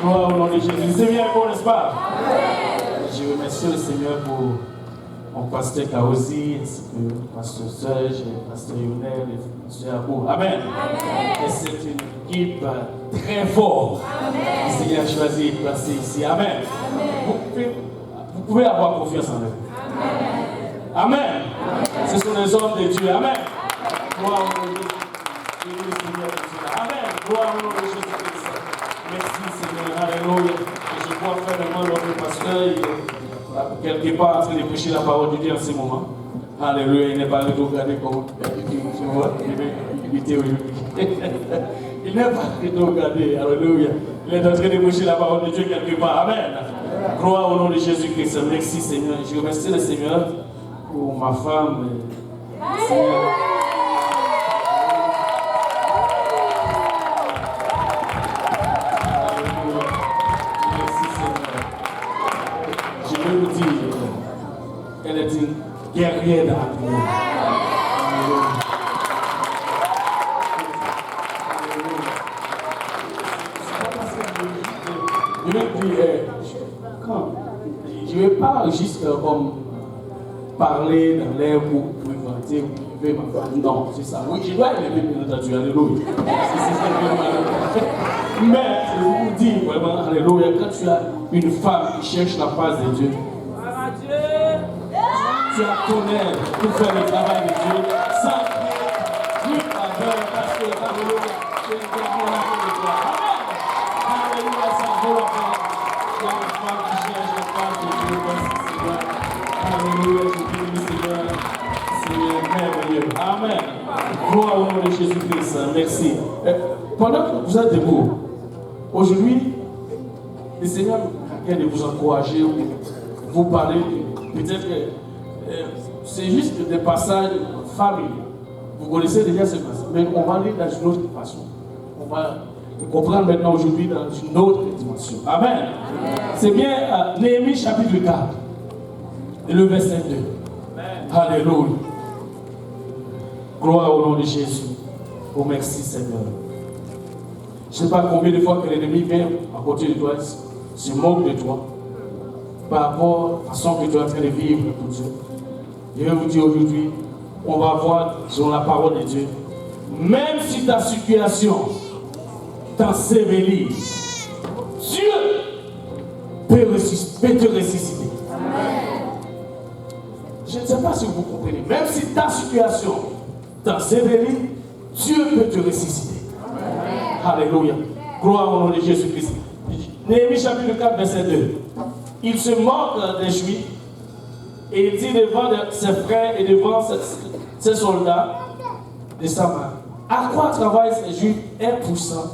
Gloire au nom de Jésus. Le Seigneur est bon, n'est-ce pas? Je remercie le Seigneur pour mon pasteur Kaosi, ainsi que pasteur Serge, pasteur Lionel et pasteur Abou. Amen. Et c'est une équipe très forte. Le Seigneur a choisi de placer ici. Amen. Vous pouvez avoir confiance en eux. Amen. Ce sont les hommes de Dieu. Amen. Gloire au nom de Jésus. Amen. Gloire au nom de Jésus. Merci Seigneur, alléluia. Et je crois vraiment notre pasteur, il est quelque part en train de prêcher la parole de Dieu en ce moment. Alléluia, il n'est pas regardé comme tu vois, il est théorique. Il n'est pas regardé, alléluia. Il est en train de prêcher la parole de Dieu quelque part. Amen. Gloire au nom de Jésus-Christ. Merci Seigneur. Je remercie le Seigneur pour ma femme. Seigneur. Elle est une guerrière dans l'amour. Je vais dire, je ne vais pas juste comme parler dans l'air pour vanter ou élever ma femme. Non, c'est ça. Oui, je dois élever bien entendu. Alléluia. Mais je vous dis vraiment, alléluia, quand tu as une femme qui cherche la face de Dieu, tu as ton aide pour faire le travail de Dieu sans plus faveur parce que alléluia, tu es vraiment là pour toi. Amen. Alléluia, ça vaut la peine. Il y a une femme qui cherche la face de Dieu. Merci Seigneur. Alléluia, je bénis Seigneur. C'est merveilleux. Amen. Gloire au nom de Jésus-Christ. Merci. Pendant que vous êtes debout, aujourd'hui, le Seigneur vient de vous encourager ou vous parler. Peut-être que c'est juste des passages familiers. Vous connaissez déjà ce passage, mais on va aller dans une autre façon. On va le comprendre maintenant aujourd'hui dans une autre dimension. Amen. Amen. C'est bien Néhémie chapitre 4, et le verset 2. Amen. Alléluia. Gloire au nom de Jésus. Oh merci Seigneur. Je ne sais pas combien de fois que l'ennemi vient à côté de toi, se moque de toi, par rapport à la façon que tu es en train de vivre pour Dieu. Je vais vous dire aujourd'hui, on va voir sur la parole de Dieu. Même si ta situation t'ensevelit, Dieu peut te ressusciter. Amen. Je ne sais pas si vous comprenez. Même si ta situation t'ensevelit, Dieu peut te ressusciter. Amen. Alléluia. Gloire au nom de Jésus-Christ. Néhémie chapitre 4, verset 2. Il se moque des Juifs et il dit devant ses frères et devant ses soldats de Samarie: à quoi travaillent ces Juifs impuissants?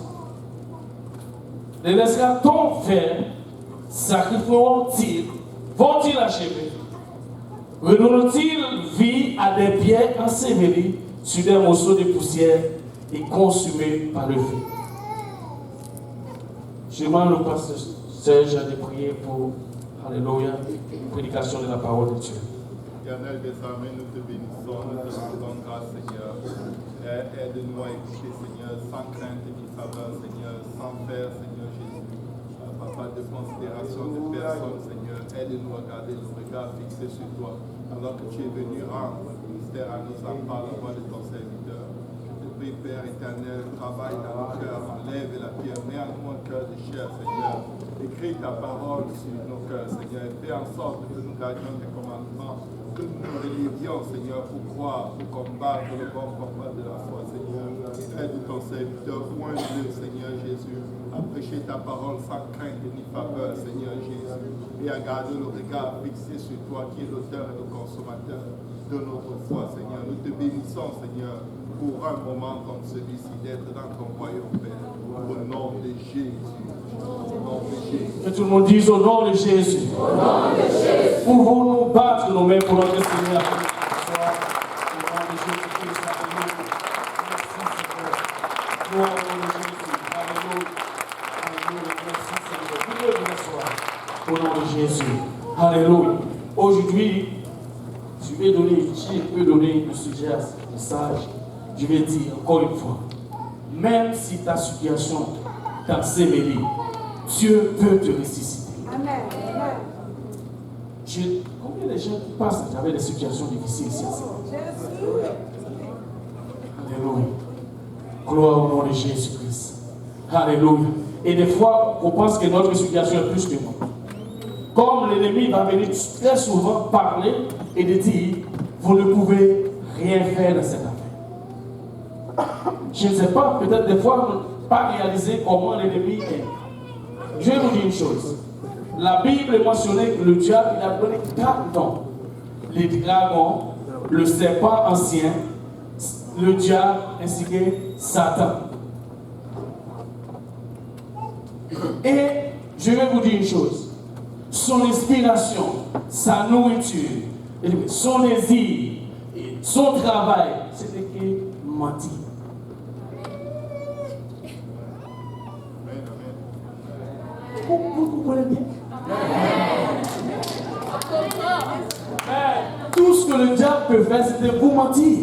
Les laissera-t-on faire? Sacrifieront-ils? Vont-ils achever? Redonnent-ils vie à des pierres ensevelis sur des morceaux de poussière et consumés par le feu? Je demande au pasteur Serge de prier pour, alléluia, la prédication de la parole de Dieu. Éternel des armées, nous te bénissons, nous te rendons grâce, Seigneur. Aide-nous à écouter, Seigneur, sans crainte ni faveur, Seigneur, sans faire, Seigneur Jésus, pas de considération de personne, Seigneur. Aide-nous à garder le regard fixé sur toi, alors que tu es venu rendre le ministère à nous en par la voix de ton serviteur. Je prie, Père éternel, travaille dans nos cœurs, enlève la pierre, mets en nous un cœur de chair, Seigneur. Écris ta parole sur nos cœurs, Seigneur, et fais en sorte que nous gardions tes commandements, que nous nous relivions, Seigneur, pour croire, pour combattre le bon combat de la foi, Seigneur. Aide ton serviteur, point-le, Seigneur Jésus, à prêcher ta parole sans crainte ni faveur, Seigneur Jésus, et à garder le regard fixé sur toi, qui est l'auteur et le consommateur de notre foi, Seigneur. Nous te bénissons, Seigneur, pour un moment comme celui-ci, d'être dans ton royaume, Père, au nom de Jésus. Que tout le monde dise au nom de Jésus. Au nom de Jésus. Pouvons-nous battre nos mains pour notre Seigneur? Au nom de Jésus-Christ, Gloire au nom de Jésus. Alléluia. Alléluia. Merci Seigneur. Vous pouvez vous asseoir. Au nom de Jésus. Alléluia. Aujourd'hui, je peux donner le sujet à ce message. Je vais dire encore une fois, même si ta situation t'a sévéré, Dieu peut te ressusciter. Amen. Combien de gens passent à travers des situations difficiles ici? Alléluia. Gloire au nom de Jésus-Christ. Alléluia. Et des fois, on pense que notre situation est plus que nous. Comme l'ennemi va venir très souvent parler et de dire, vous ne pouvez rien faire dans cette affaire. Je ne sais pas, peut-être des fois, pas réaliser comment l'ennemi est. Je vais vous dire une chose. La Bible mentionnait que le diable, il a donné 4 noms. Les dragons, le serpent ancien, le diable ainsi que Satan. Et je vais vous dire une chose. Son inspiration, sa nourriture, son désir, son travail, c'était que mentir. Vous comprenez bien? Tout ce que le diable peut faire, c'est de vous mentir.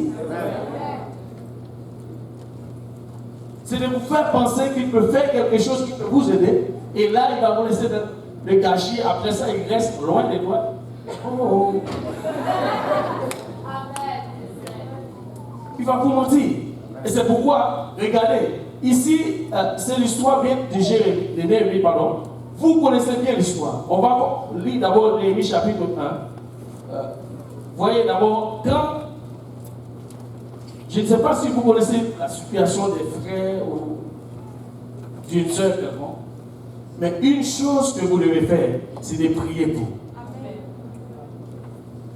C'est de vous faire penser qu'il peut faire quelque chose qui peut vous aider. Et là, il va vous laisser le gâcher. Après ça, il reste loin de toi. Oh. Il va vous mentir. Et c'est pourquoi, regardez, ici, c'est l'histoire bien de Néhémie, pardon. Vous connaissez bien l'histoire. On va lire d'abord Néhémie chapitre 1. Voyez d'abord, quand, je ne sais pas si vous connaissez la situation des frères ou d'une sœur quelconque, mais une chose que vous devez faire, c'est de prier pour.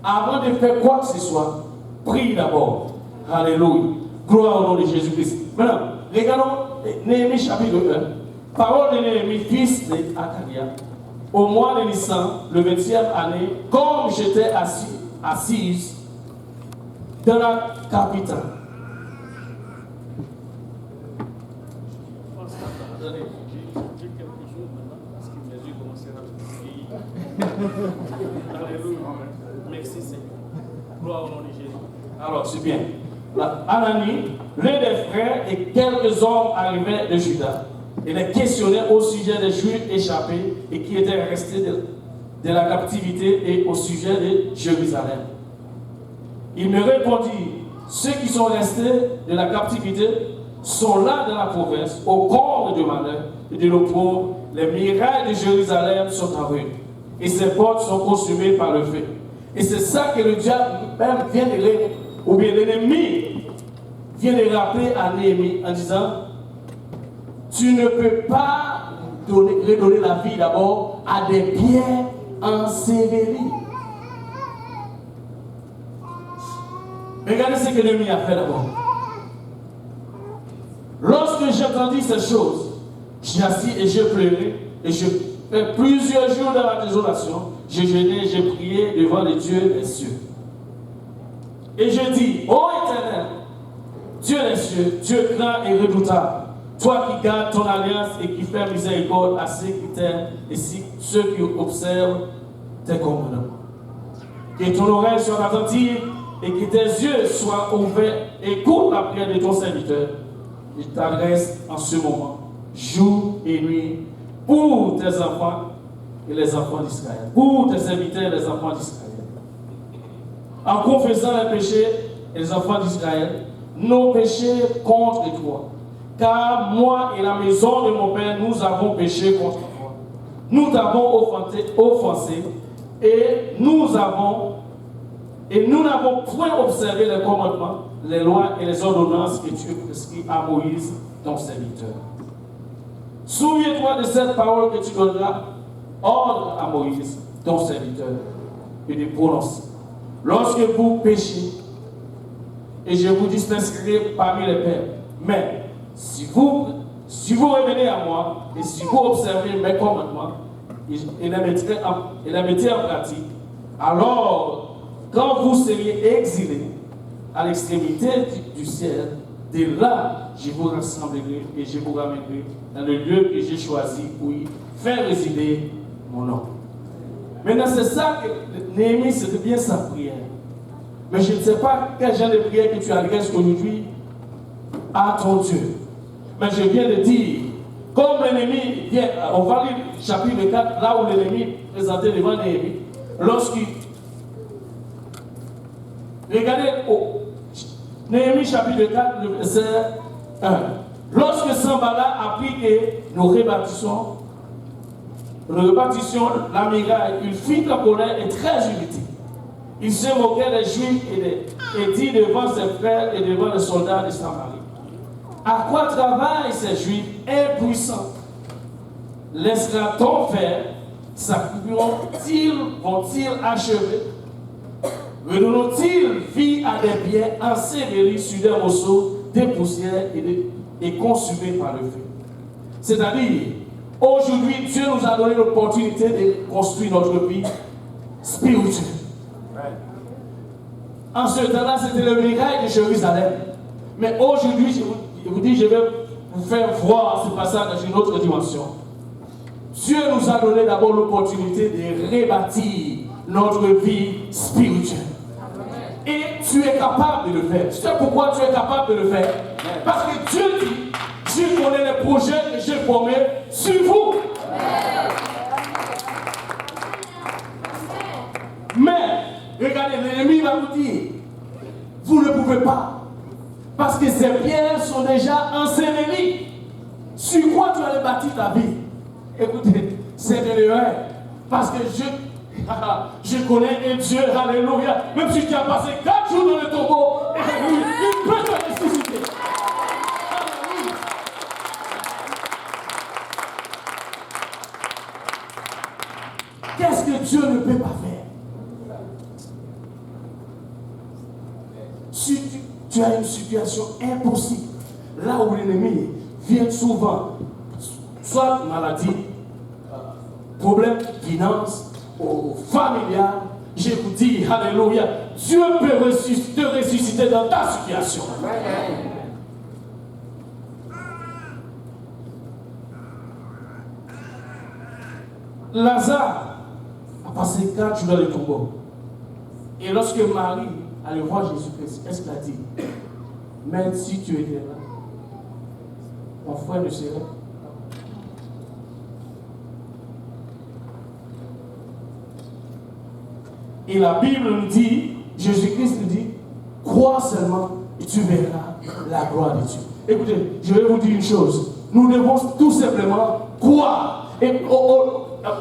Avant de faire quoi que ce soit, prie d'abord. Alléluia. Gloire au nom de Jésus-Christ. Maintenant, regardons Néhémie chapitre 1. Parole de Néhémie, fils d'Akalia. Au mois de Nissan, le 20e année, comme j'étais assise dans la capitale. Attendez, j'ai quelque chose maintenant parce que mes yeux commencent à briller. Alléluia. Merci Seigneur. Gloire au nom de Jésus. Alors, c'est bien. Anani, l'un des frères et quelques hommes arrivaient de Juda. Il les questionnait au sujet des Juifs échappés et qui étaient restés de la captivité et au sujet de Jérusalem. Il me répondit, ceux qui sont restés de la captivité sont là dans la province, au comble de malheur et de l'opprobre. Les murailles de Jérusalem sont en ruine et ses portes sont consumées par le feu. Et c'est ça que le diable même vient de lire, ou bien l'ennemi vient de rappeler à Néhémie en disant, tu ne peux pas redonner la vie d'abord à des pierres ensevelis. Regardez ce que l'ennemi a fait d'abord. Lorsque j'ai entendu ces choses, j'ai assis et j'ai pleuré, et je fais plusieurs jours dans la désolation. J'ai jeûné, j'ai prié devant les dieux des cieux. Et je dis, ô Éternel, Dieu des cieux, Dieu grand et redoutable, toi qui gardes ton alliance et qui fais miséricorde à ceux qui t'aiment et ceux qui observent tes commandements. Que ton oreille soit attentive et que tes yeux soient ouverts. Écoute la prière de ton serviteur. Il t'adresse en ce moment, jour et nuit, pour tes enfants et les enfants d'Israël. Pour tes serviteurs et les enfants d'Israël. En confessant les péchés et les enfants d'Israël, nos péchés contre toi. Car moi et la maison de mon père, nous avons péché contre toi. Nous t'avons offensé et nous n'avons point observé les commandements, les lois et les ordonnances que tu prescris à Moïse, ton serviteur. Souviens-toi de cette parole que tu donneras ordre à Moïse, ton serviteur, et de prononcer. Lorsque vous péchez, et je vous disperserai parmi les pères, mais si vous revenez à moi, et si vous observez mes commandements, et les mettez en pratique, alors, quand vous seriez exilés à l'extrémité du ciel, de là, je vous rassemblerai et je vous ramènerai dans le lieu que j'ai choisi pour y faire résider mon nom. Maintenant, c'est ça que Néhémie, c'était bien sa prière. Mais je ne sais pas quel genre de prière que tu adresses aujourd'hui à ton Dieu. Mais je viens de dire, comme l'ennemi vient, on va lire chapitre 4, là où l'ennemi présentait devant Néhémie, lorsqu'il. Regardez, Néhémie chapitre 4, le verset 1. Lorsque Sanballat apprit que nous rebâtissions la muraille, il fit la colère et très irrité. Il se moquait des Juifs et dit devant ses frères et devant les soldats de Samarie: à quoi travaillent ces Juifs impuissants? Laissera-t-on faire? Vont-ils achever? Redonnons-ils vie à des biens ensevelis sur des morceaux de poussière et consumés par le feu? C'est-à-dire, aujourd'hui, Dieu nous a donné l'opportunité de construire notre vie spirituelle. En ce temps-là, c'était le miracle de Jérusalem. Mais aujourd'hui, je vous dis, je vais vous faire voir ce passage dans une autre dimension. Dieu nous a donné d'abord l'opportunité de rebâtir notre vie spirituelle. Et tu es capable de le faire. Tu sais pourquoi tu es capable de le faire? Parce que Dieu dit, je connais les projets que j'ai formés sur vous. Mais, regardez, l'ennemi va vous dire, vous ne pouvez pas. Parce que ces pierres sont déjà ensevelis. Sur quoi tu allais bâtir ta vie? Écoutez, c'est de l'erreur. Parce que je connais un Dieu, alléluia. Même si tu as passé 4 jours dans le tombeau, il peut te ressusciter. Alléluia. Qu'est-ce que Dieu ne peut pas faire? Si tu as une situation impossible, là où l'ennemi vient souvent, soit maladie, problème finance, ou familial, je vous dis, alléluia, Dieu peut te ressusciter dans ta situation. Lazare a passé 4 jours dans le tombeau. Et lorsque Marie allait voir Jésus-Christ, qu'est-ce qu'elle a dit? Même si tu étais là, mon frère ne serait pas. Et la Bible nous dit, Jésus-Christ nous dit, crois seulement et tu verras la gloire de Dieu. Écoutez, je vais vous dire une chose. Nous devons tout simplement croire. Et,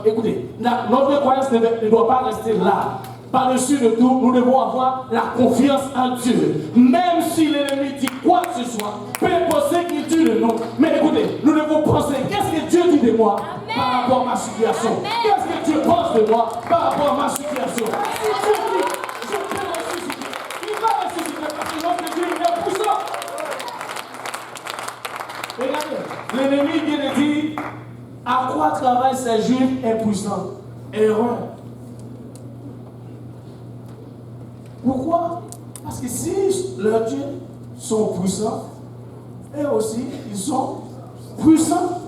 écoutez, notre croyance ne doit pas rester là. Par-dessus de tout, nous devons avoir la confiance en Dieu. Même si l'ennemi dit quoi que ce soit, peu importe ce qu'il dit de nous. Mais écoutez, nous devons penser, qu'est-ce que Dieu dit de moi par rapport à ma situation? Qu'est-ce que Dieu pense de moi par rapport à ma situation? Si Dieu dit, je peux ressusciter, il va ressusciter parce que notre Dieu est puissant. Regardez, l'ennemi vient de dire, à quoi travaillent ces Juifs impuissants? Erreur. Pourquoi? Parce que si leurs dieux sont puissants, eux aussi, ils sont puissants.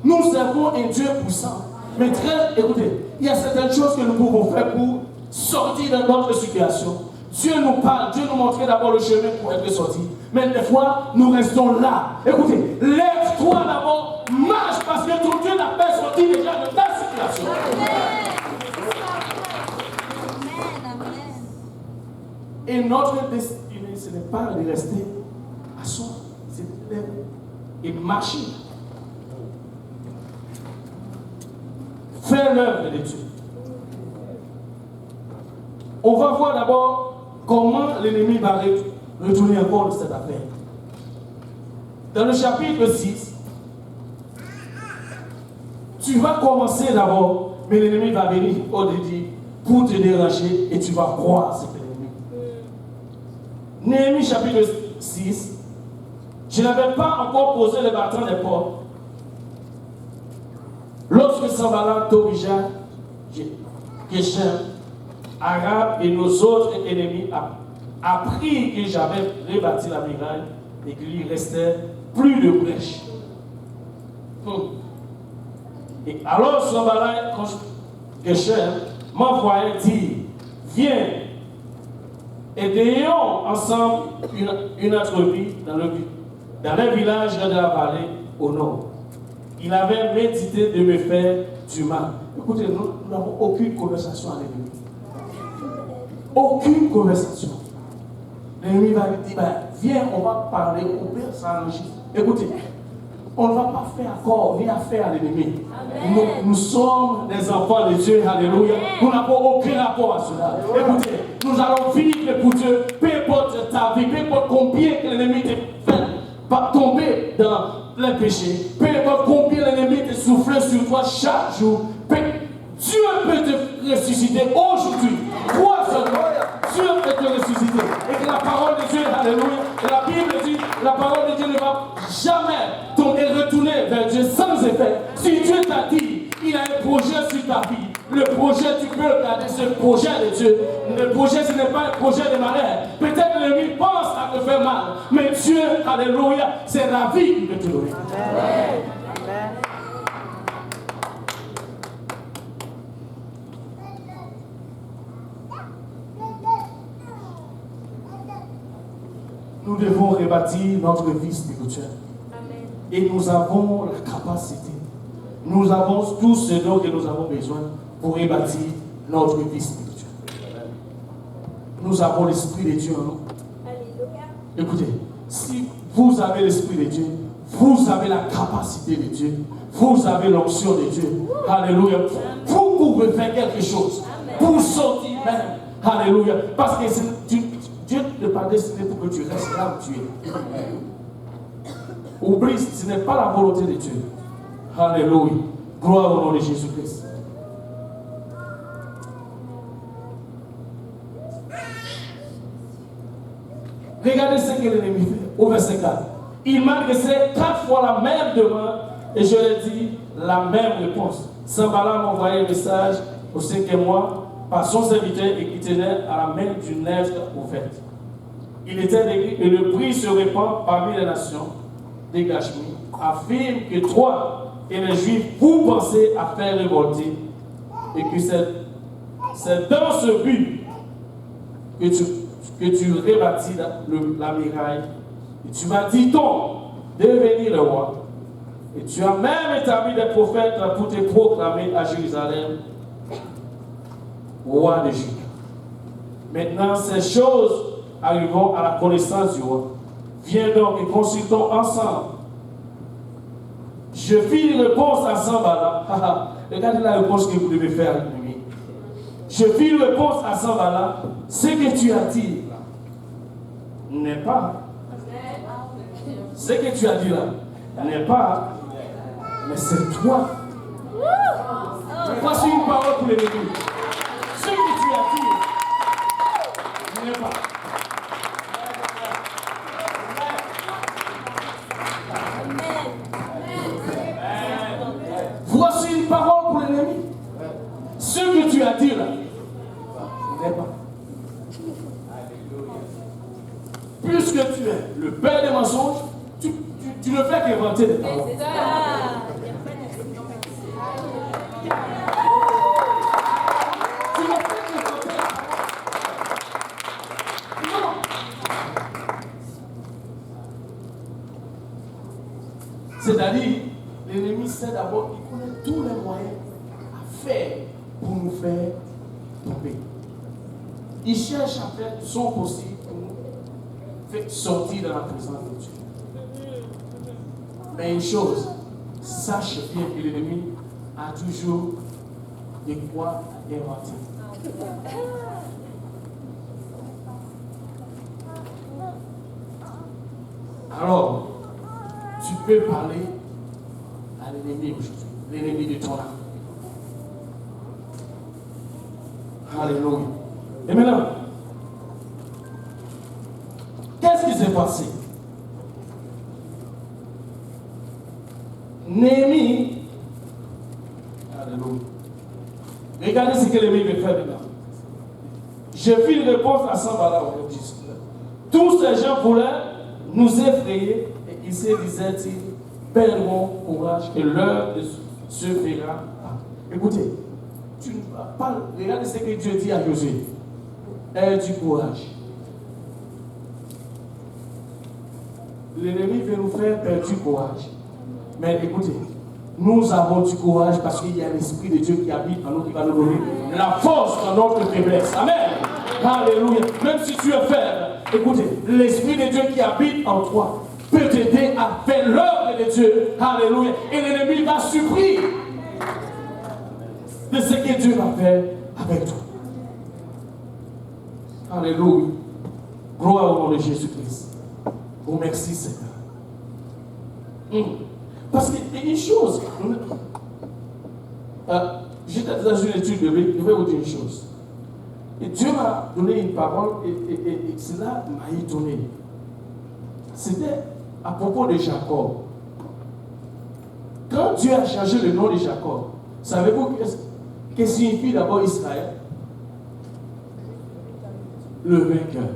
Nous servons un Dieu puissant. Mais écoutez, il y a certaines choses que nous pouvons faire pour sortir de notre situation. Dieu nous parle, Dieu nous montre d'abord le chemin pour être sorti. Mais des fois, nous restons là. Écoutez, lève-toi d'abord, marche parce que ton Dieu n'a pas sorti déjà de ta situation. Et notre destinée, ce n'est pas de rester à soi, c'est de lever et marcher. Faire l'œuvre de Dieu. On va voir d'abord comment l'ennemi va retourner encore de cette affaire. Dans le chapitre 6, tu vas commencer d'abord, mais l'ennemi va venir au-dessus pour te déranger et tu vas croire cet ennemi. Néhémie chapitre 6, je n'avais pas encore posé le bâton des portes. Lorsque Sanballat, Tobija, Geshem, Arabe et nos autres ennemis apprit que j'avais rebâti la muraille et qu'il y restait plus de brèches. Et alors Sanballat, Geshem, m'envoyait dire, viens, aidons ensemble une entreprise dans le village de la vallée au nord. Il avait médité de me faire du mal. Écoutez, nous n'avons aucune conversation avec lui. Aucune conversation. L'ennemi va lui dire, viens, on va parler, on peut s'enregistrer. Écoutez, on ne va pas faire accord ni affaire à l'ennemi. Nous sommes des enfants de Dieu, alléluia. Nous n'avons aucun rapport à cela. Écoutez, nous allons vivre pour Dieu, peu importe ta vie, peu importe combien l'ennemi te fait tomber dans le péché, peu importe combien l'ennemi te souffle sur toi chaque jour, Dieu peut te ressusciter aujourd'hui. Crois seulement, Dieu peut te ressusciter. Et que la parole de Dieu, alléluia, et la Bible dit, la parole de Dieu ne va jamais retourner vers Dieu sans effet. Si Dieu t'a dit, il a un projet sur ta vie, le projet, tu peux regarder ce projet de Dieu. Le projet, ce n'est pas un projet de malheur. Peut-être l'ennemi pense à te faire mal, mais Dieu, alléluia, c'est la vie qui peut te donner. Amen. Nous devons rebâtir notre vie spirituelle. Amen. Et nous avons la capacité. Nous avons tout ce dont nous avons besoin pour rebâtir notre vie spirituelle. Amen. Nous avons l'Esprit de Dieu en nous. Alléluia. Écoutez, si vous avez l'Esprit de Dieu, vous avez la capacité de Dieu, vous avez l'onction de Dieu. Alléluia. Vous pouvez faire quelque chose. Amen. Pour sortir même. Alléluia. Parce que Dieu ne t'a pas destiné pour que tu restes là où tu es. Oublie, ce n'est pas la volonté de Dieu. Alléluia. Gloire au nom de Jésus-Christ. Regardez ce que l'ennemi fait au verset 4. Il m'a adressé 4 fois la même demande et je lui ai dit la même réponse. Sanballat m'a envoyé un message au 5e mois par son serviteur et qui tenait à la main d'une lettre ouverte. Il était écrit et le bruit se répand parmi les nations des Gashmi, affirme que toi et les Juifs, vous pensez à faire révolter et que c'est dans ce but que tu rebâtis la muraille. Et tu m'as dit donc devenir le roi. Et tu as même établi des prophètes pour te proclamer à Jérusalem roi de Juda. Maintenant, ces choses arrivons à la connaissance du roi. Viens donc et consultons ensemble. Je fis une réponse à Sanballat. Regardez la réponse que vous devez faire avec lui. Je fis une réponse à Sanballat. Ce que tu as dit n'est pas. Ce que tu as dit là n'est pas. Mais c'est toi. Voici une parole pour l'ennemi. Ce que tu as dit n'est pas. Voici une parole pour l'ennemi. Ce que tu as dit là n'est pas. Puisque tu es le père des mensonges, tu ne fais qu'inventer des paroles. C'est-à-dire, l'ennemi sait d'abord qu'il connaît tous les moyens à faire pour nous faire tomber. Il cherche à faire son possible pour nous faire sortir de la présence de Dieu. Mais une chose, sache bien que l'ennemi a toujours de quoi inventer. Alors, tu peux parler à l'ennemi aujourd'hui, l'ennemi de ton âme. Alléluia. Et maintenant, qu'est-ce qui s'est passé? Néhémie, alléluia. Regardez ce que l'ennemi veut faire maintenant. Je fis une réponse à Sanballat au Tous ces gens voulaient nous effrayer et ils se disaient-ils, perdons courage et l'heure se fera. Écoutez, tu ne vas pas. Regardez ce que Dieu dit à Josué. Aie du courage. L'ennemi veut nous faire perdre du courage. Mais écoutez, nous avons du courage parce qu'il y a l'Esprit de Dieu qui habite en nous, qui va nous donner la force dans notre faiblesse. Amen. Alléluia. Même si tu es faible, écoutez, l'Esprit de Dieu qui habite en toi peut t'aider à faire l'œuvre de Dieu. Alléluia. Et l'ennemi va surpris de ce que Dieu va faire avec toi. Alléluia. Gloire au nom de Jésus-Christ. Oh, merci Seigneur. Parce qu'il y a une chose. J'étais dans une étude biblique, je vais vous dire une chose. Et Dieu m'a donné une parole et cela m'a étonné. C'était à propos de Jacob. Quand Dieu a changé le nom de Jacob, savez-vous ce que signifie d'abord Israël? Le vainqueur.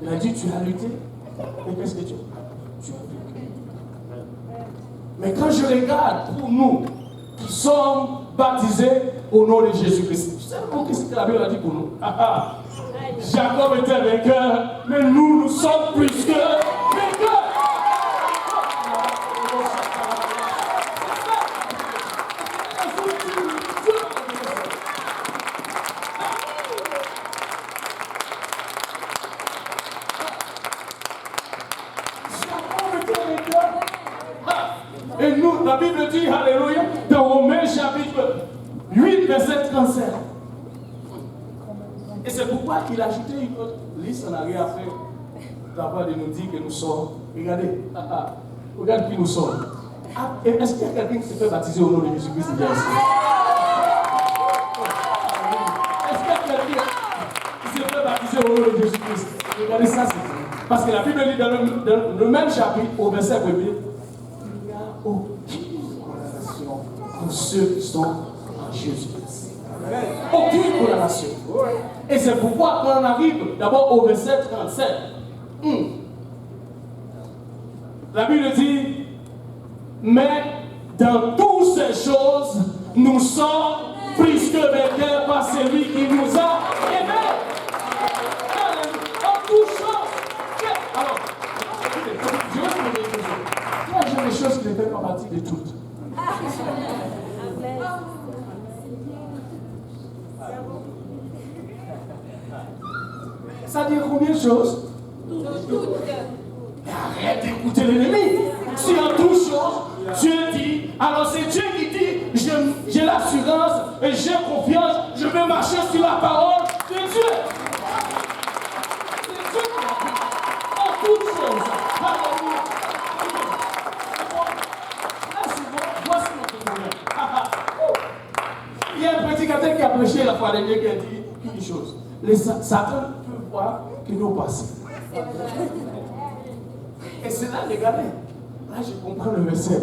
Il a dit, tu as lutté. Et qu'est-ce que tu as vaincu? Mais quand je regarde pour nous qui sommes baptisés au nom de Jésus-Christ, vous savez qu'est-ce que la Bible a dit pour nous? Jacob était vainqueur, mais nous sommes plus que vainqueurs. Et nous, la Bible dit, alléluia, dans Romains chapitre 8, verset 37. Et c'est pourquoi il a ajouté une autre liste en arrière après, d'abord de nous dire que nous sommes. Regardez, regarde qui nous sommes. Est-ce qu'il y a quelqu'un qui se fait baptiser au nom de Jésus-Christ ici? Est-ce qu'il y a quelqu'un qui se fait baptiser au nom de Jésus-Christ? Regardez ça, c'est vrai. Parce que la Bible dit dans le même chapitre, au verset 1er, il n'y a aucune condamnation pour ceux qui sont en Jésus-Christ. Aucune condamnation. Et c'est pourquoi quand on arrive d'abord au verset 37, la Bible dit, mais dans toutes ces choses, nous sommes plus que vainqueurs par celui qui nous a aimés. En toutes choses. Alors, je vais vous dire une chose. Il y a des choses qui ne font pas partie de toutes. Ça dit combien de choses? Arrête d'écouter l'ennemi. Si en toutes choses, Dieu dit, alors c'est Dieu qui dit, j'ai l'assurance et j'ai confiance, je vais marcher sur la parole de Dieu. C'est Dieu qui a dit, en toutes choses. Alléluia. Là, c'est bon, voici notre problème. Il y a un prédicateur qui a prêché la fois dernière qui a dit une chose. Satan peut voir que nous passons. Et c'est là, regardez. Là, je comprends le verset.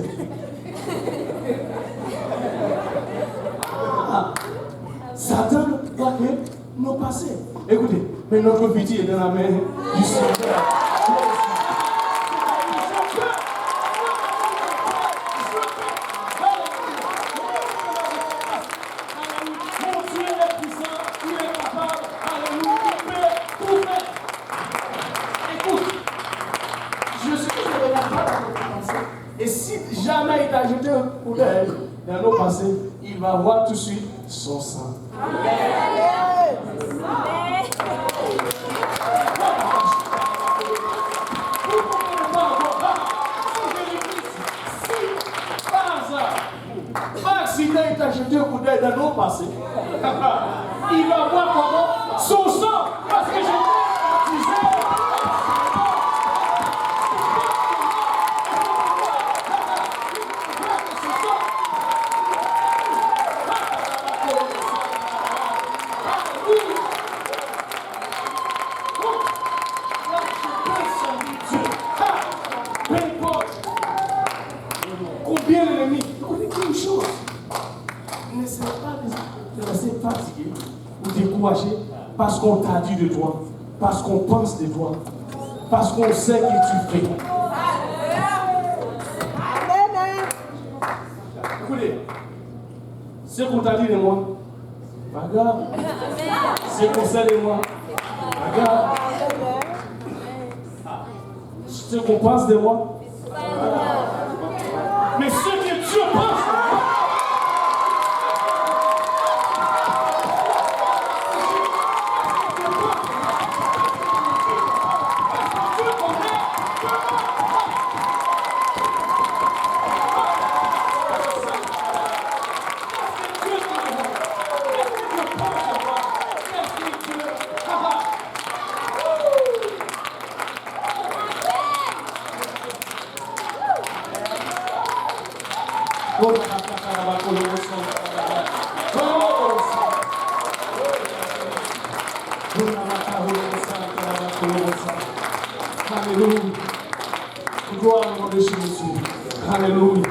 Satan voit que nous passons. Écoutez, mais notre petit est dans la main du Seigneur. Dans nos passés, il va voir tout de suite son sang. Si il t'a jeté un coup d'œil dans nos passés, il va voir comment son sang, parce que je disais. Parce qu'on t'a dit de toi, Parce qu'on pense de toi. Parce qu'on sait que tu fais. Écoutez, ce qu'on t'a dit de moi, pas grave. Ce qu'on sait de moi, pas grave. Ce qu'on pense de moi, mais ce que Dieu pense de moi, alléluia. Gloire au nom de Jésus. Alléluia.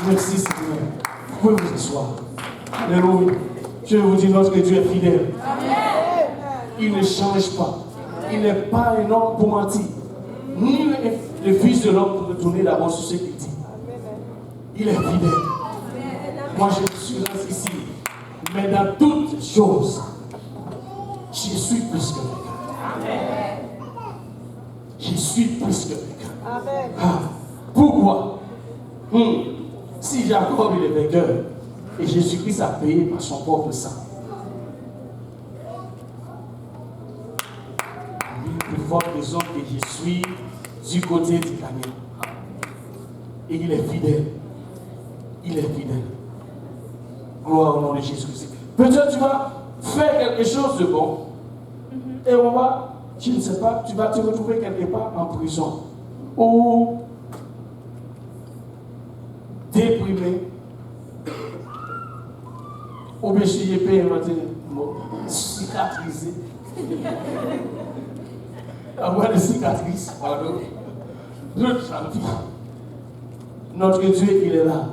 Merci Seigneur. Vous pouvez vous asseoir. Alléluia. Je vous dis, notre Dieu est fidèle. Il ne change pas. Il n'est pas un homme pour mentir. Ni le Fils de l'homme pour retourner d'abord sur ce qu'il dit. Il est fidèle. Moi, je suis là ici. Mais dans toutes choses, je suis plus que vainqueur. Je suis plus que vainqueur. Ah, pourquoi? Si Jacob il est vainqueur et Jésus-Christ a payé par son propre sang, la plus forte raison que je suis du côté du gagnant. Et il est fidèle. Il est fidèle. Gloire au nom de Jésus-Christ. Peut-être tu vas faire quelque chose de bon. Et on va, je ne sais pas, tu vas te retrouver quelque part en prison. Ou déprimé. Ou bien si j'ai payé cicatrisé. Avoir des cicatrices, pardon. Notre Dieu, il est là.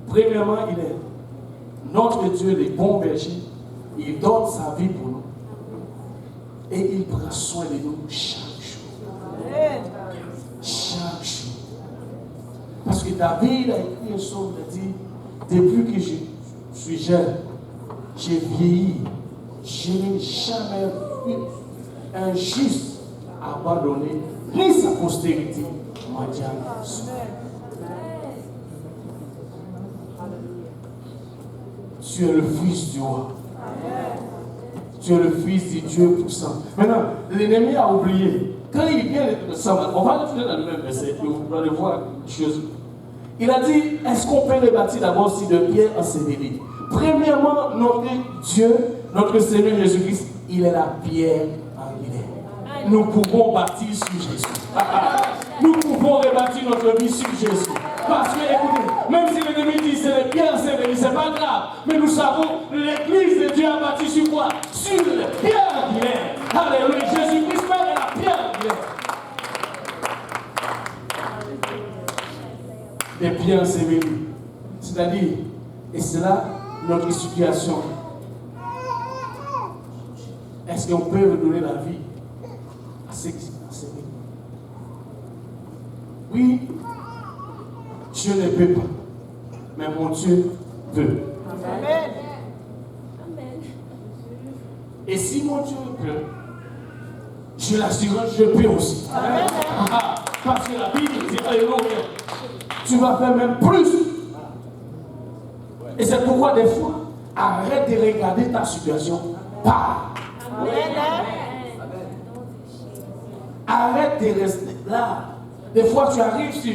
Premièrement, il est notre Dieu, le bon berger. Il donne sa vie pour nous. Et il prend soin de nous chaque jour. Chaque jour. Parce que David a écrit un psaume, il a dit, depuis que je suis jeune, j'ai vieilli, je n'ai jamais vu un juste abandonné, ni sa postérité mondiale. Tu es le Fils du roi. Tu es le Fils du Dieu puissant. Maintenant, l'ennemi a oublié. Quand il vient de Samuel, on va le faire dans le même verset, vous allez voir une chose. Il a dit, est-ce qu'on peut les bâtir d'abord si de pierre ensevelie? Premièrement, notre Dieu, notre Seigneur Jésus-Christ, il est la pierre angulaire. Nous pouvons bâtir sur Jésus. Nous pouvons rebâtir notre vie sur Jésus. Parce que, écoutez, même si l'ennemi dit c'est les pierres ensevelie, c'est pas grave. Mais nous savons, l'église de Dieu a bâti sur quoi? Sur les pierres angulaires. Alléluia. Jésus-Christ est la pierre angulaire. Les pierres ensevelie. C'est-à-dire, et c'est là notre situation. Est-ce qu'on peut redonner la vie à ceux qui sont enseveli? Oui, Dieu ne peut pas, mais mon Dieu peut. Amen. Et si mon Dieu peut, je l'assure, je peux aussi. Amen. Parce que la Bible dit, alléluia, tu vas faire même plus. Et c'est pourquoi des fois, arrête de regarder ta situation. Pars. Arrête de rester là. Des fois, tu arrives sur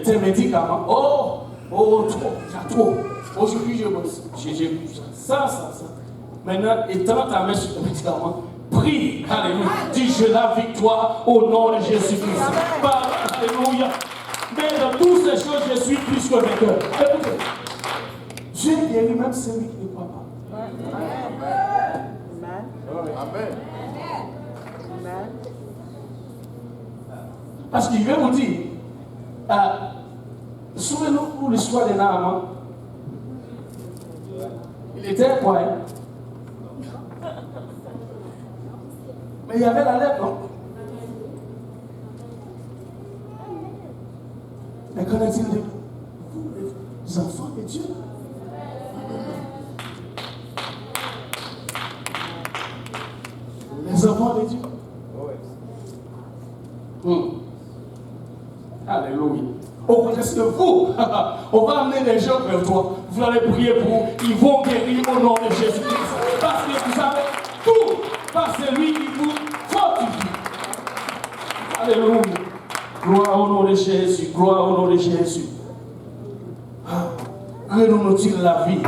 tes médicaments. Trop, j'ai trop. Aujourd'hui, j'ai ça. Maintenant, étends ta main sur tes médicaments. Prie, alléluia. Dis, j'ai la victoire au nom de Jésus-Christ. Alléluia. Mais dans toutes ces choses, je suis plus que vainqueur. Écoutez, Dieu guérit même celui qui ne croit pas. Amen. Parce qu'il veut vous dire, souvenez-vous pour l'histoire de Naaman. Il était un poète. Mais il y avait la lèpre, non? Mais qu'en est-il de vous, les enfants de Dieu? Les enfants de Dieu. Alléluia. Au contraire, que vous, on va amener les gens vers toi. Vous allez prier pour, ils vont guérir au nom de Jésus-Christ. Parce que vous savez tout par celui qui vous fortifie. Alléluia. Gloire au nom de Jésus. Gloire au nom de Jésus. Redonne-nous-t-il la vie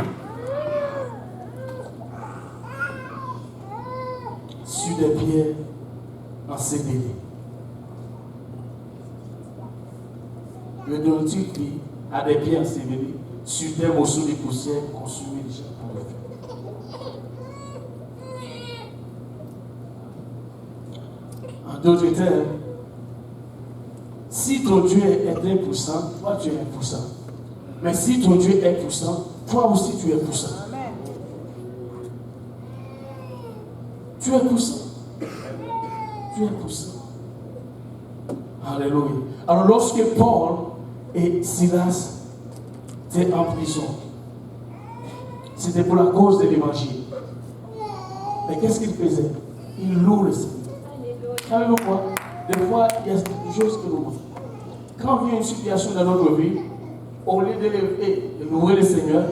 sur des pierres ensevelées. Redonne-t-il vie à des pierres ensevelées sur des morceaux de poussière consumés déjà par le feu. En d'autres termes, si ton Dieu est 1%, toi tu es 1%. Mais si ton Dieu est puissant, toi aussi tu es puissant. Tu es puissant. Tu es puissant. Alléluia. Alors lorsque Paul et Silas étaient en prison, c'était pour la cause de l'évangile. Mais qu'est-ce qu'ils faisaient? Ils louent le Seigneur. Savez-vous quoi? Des fois, il y a des choses que nous manquons. Quand vient une situation dans notre vie, au lieu de louer le Seigneur,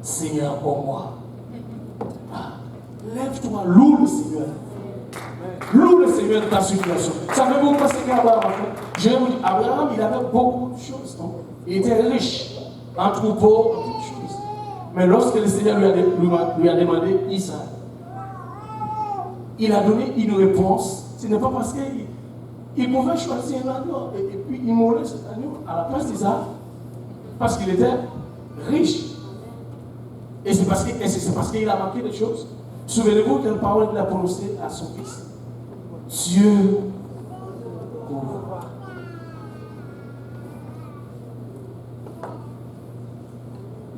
Seigneur pour moi. Lève-toi, loue le Seigneur. Loue le Seigneur de ta situation. Savez-vous quoi c'est qu'Abraham a fait? Je vais vous dire, Abraham, il avait beaucoup de choses. Non? Il était riche en troupeaux, en toutes choses. Mais lorsque le Seigneur lui a demandé Isaac, il a donné une réponse. Ce n'est pas parce qu'il pouvait choisir un agneau et puis immoler cet agneau à la place d'Isaac. Parce qu'il était riche. Et c'est parce qu'il a manqué des choses. Souvenez-vous quelle parole il a prononcée à son fils. Dieu pourvoit.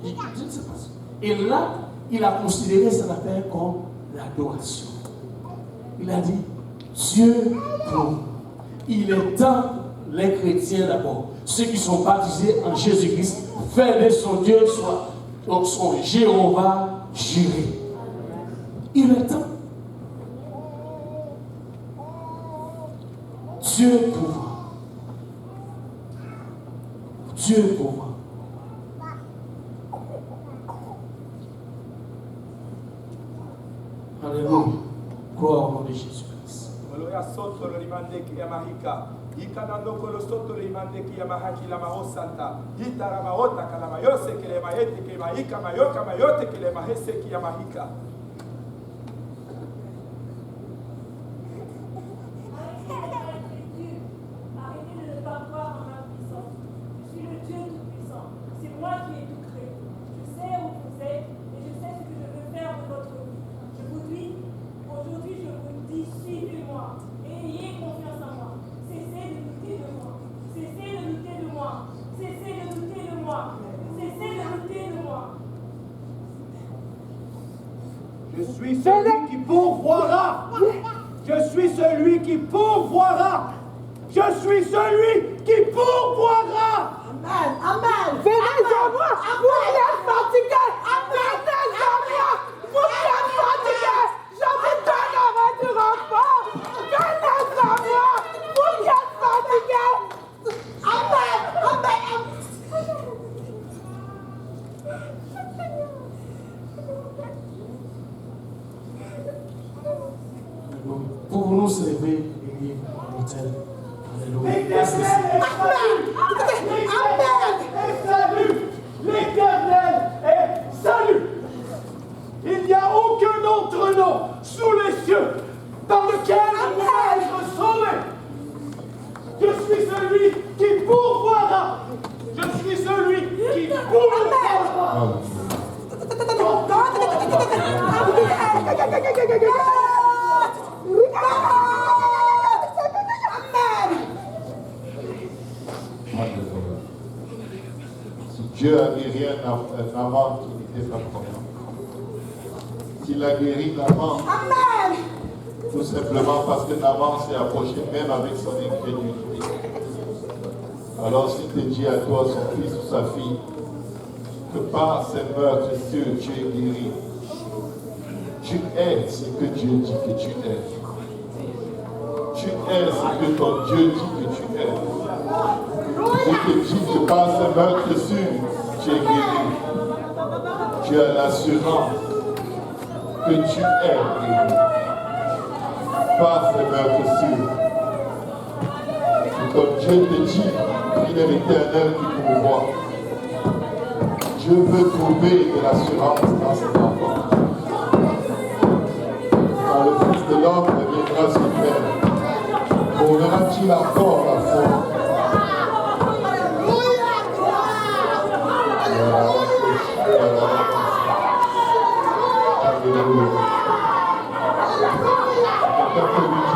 Je ne sais pas. Et là, il a considéré cette affaire comme l'adoration. Il a dit, Dieu pourvoit. Il est temps, les chrétiens d'abord, ceux qui sont baptisés en Jésus-Christ, faire de son Dieu son Jéhovah Jireh. Il est temps. Dieu pourvoit. Dieu pourvoit. Alléluia. Gloire au nom de Jésus-Christ. Sotto lo rimande che Yamahika, Ikanando Kolo sotto lo rimande che Yamahaki la Mahosanta, Itara Mahota Kalamayose che le Mahete che Mahika Mayoka Mayote che le Mahese che Yamahika. Je suis celui qui pourvoira. Je suis celui qui pourvoira. Je suis celui qui pourvoira. Amen. Amen. Venez à moi. Vous qui êtes fatigués. Venez à moi. Vous qui êtes fatigués. Je vous donnerai du repos. Venez à moi. Vous qui êtes fatigués. Amen. Amen. Pouvons-nous se lever et prier à l'autel? Alléluia. L'Éternel est salut. Il n'y a aucun autre nom sous les cieux dans lequel on peut être sauvé. Je suis celui qui pourvoira. Je suis celui qui pourvoira. Si Dieu a mis rien avant qu'il n'était pas croyant, qu'il a guéri Naman. Amen. Tout simplement parce que Naman s'est approché même avec son incrédulité. Alors s'il te dit à toi, son fils ou sa fille, que par ces meurtrissures tu es guéri, tu es ce que Dieu dit que tu es. Tu es ce que ton Dieu dit que tu es. Il te dit que par ces meurtrissures tu es guéri. Tu as l'assurance que tu es guéri. Par ces meurtrissures. Et comme Dieu te dit, il est l'Éternel qui pourvoit. Dieu veut trouver de l'assurance dans cet enfant. Quand le Fils de l'homme reviendra sur terre, trouvera-t-il encore la foi? Alléluia.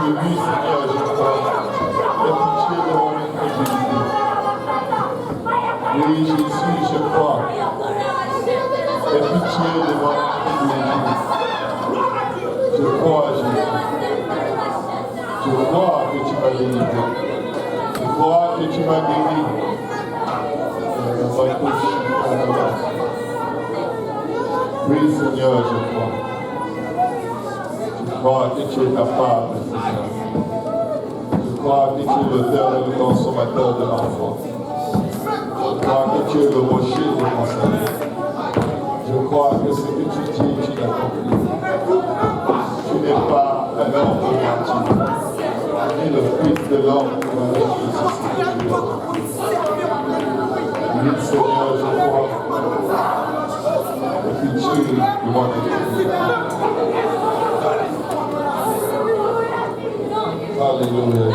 Oui, Seigneur, je crois. Aie pitié de mon incrédulité. Oui, Jésus, je crois. Aie pitié de mon incrédulité. Je crois, Jésus. Je crois que tu m'as délivré. Je crois que tu m'as guéri. Oui, Seigneur, je crois. Je crois que tu es capable, Seigneur. Je crois que tu es l'auteur et le consommateur de l'enfant. Je crois que tu es le rocher de mon salut. Je crois que ce que tu dis, tu l'accomplis. Tu n'es pas un homme de mentir, ni le Fils de l'homme qui va ressusciter. Oui, Seigneur, je crois. Et pitié de mon incrédulité. Alléluia.